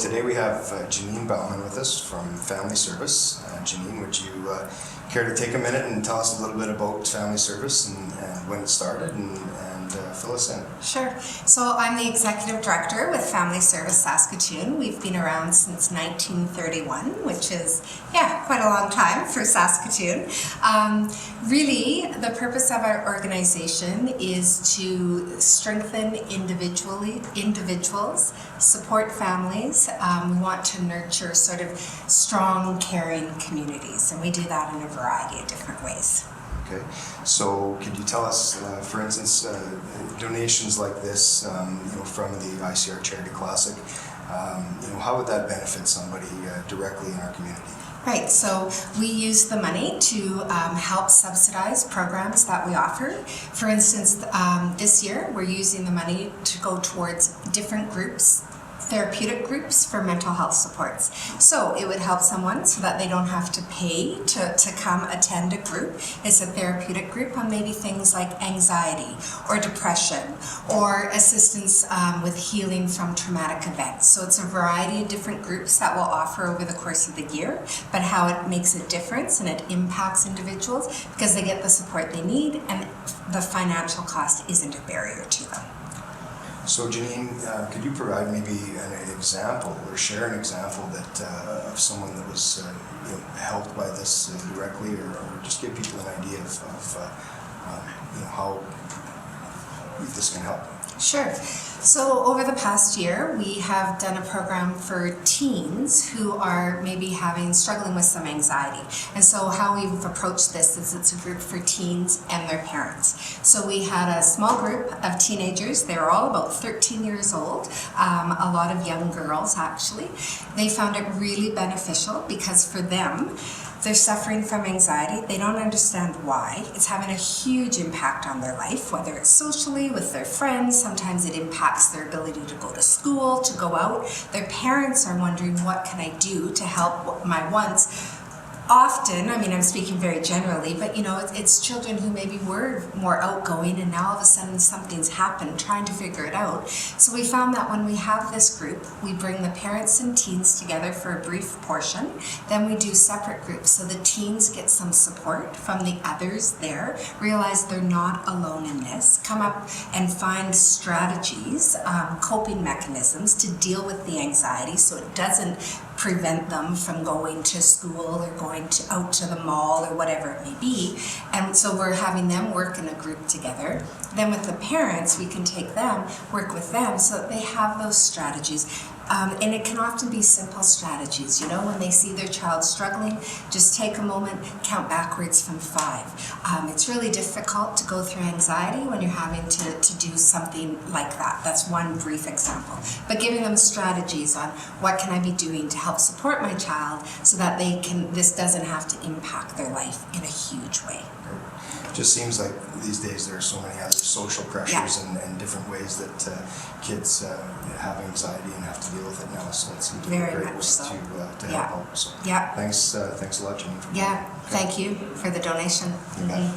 today we have Janine Bauman with us from Family Service. Janine, would you care to take a minute and tell us a little bit about Family Service and when it started and fill us in? Sure. So I'm the Executive Director with Family Service Saskatoon. We've been around since 1931, which is, quite a long time for Saskatoon. Really, the purpose of our organization is to strengthen individuals, support families. We want to nurture sort of strong, caring communities, and we do that in a variety of different ways. Okay, so could you tell us, for instance, donations like this, from the ICR Charity Classic, how would that benefit somebody directly in our community? Right, so we use the money to help subsidize programs that we offer. For instance, this year we're using the money to go towards different groups, therapeutic groups for mental health supports. So it would help someone so that they don't have to pay to come attend a group. It's a therapeutic group on maybe things like anxiety or depression or assistance with healing from traumatic events. So it's a variety of different groups that we'll offer over the course of the year, but how it makes a difference and it impacts individuals because they get the support they need and the financial cost isn't a barrier to them. So Janine, could you provide maybe an example or share an example that of someone that was helped by this directly, or just give people an idea of how this can help? Sure. So over the past year, we have done a program for teens who are maybe struggling with some anxiety. And so how we've approached this is it's a group for teens and their parents. So we had a small group of teenagers. They were all about 13 years old, a lot of young girls actually. They found it really beneficial because for them, they're suffering from anxiety. They don't understand why. It's having a huge impact on their life, whether it's socially, with their friends. Sometimes it impacts their ability to go to school, to go out. Their parents are wondering, what can I do to help my once? Often, I'm speaking very generally, but it's children who maybe were more outgoing and now all of a sudden something's happened, trying to figure it out. So we found that when we have this group, we bring the parents and teens together for a brief portion, then we do separate groups so the teens get some support from the others there, realize they're not alone in this, come up and find strategies, coping mechanisms to deal with the anxiety so it doesn't prevent them from going to school or going out to the mall or whatever it may be. And so we're having them work in a group together. Then with the parents, we can take them, work with them so that they have those strategies. And it can often be simple strategies. When they see their child struggling, just take a moment, count backwards from 5. It's really difficult to go through anxiety when you're having to do something like that. That's one brief example. But giving them strategies on what can I be doing to help support my child so that this doesn't have to impact their life in a huge way. It just seems like these days there are so many other social pressures and different ways that kids have anxiety and have to deal with it now. So it seems to be a great way to help out. So thanks a lot, Janine. Thank you for the donation. You bet.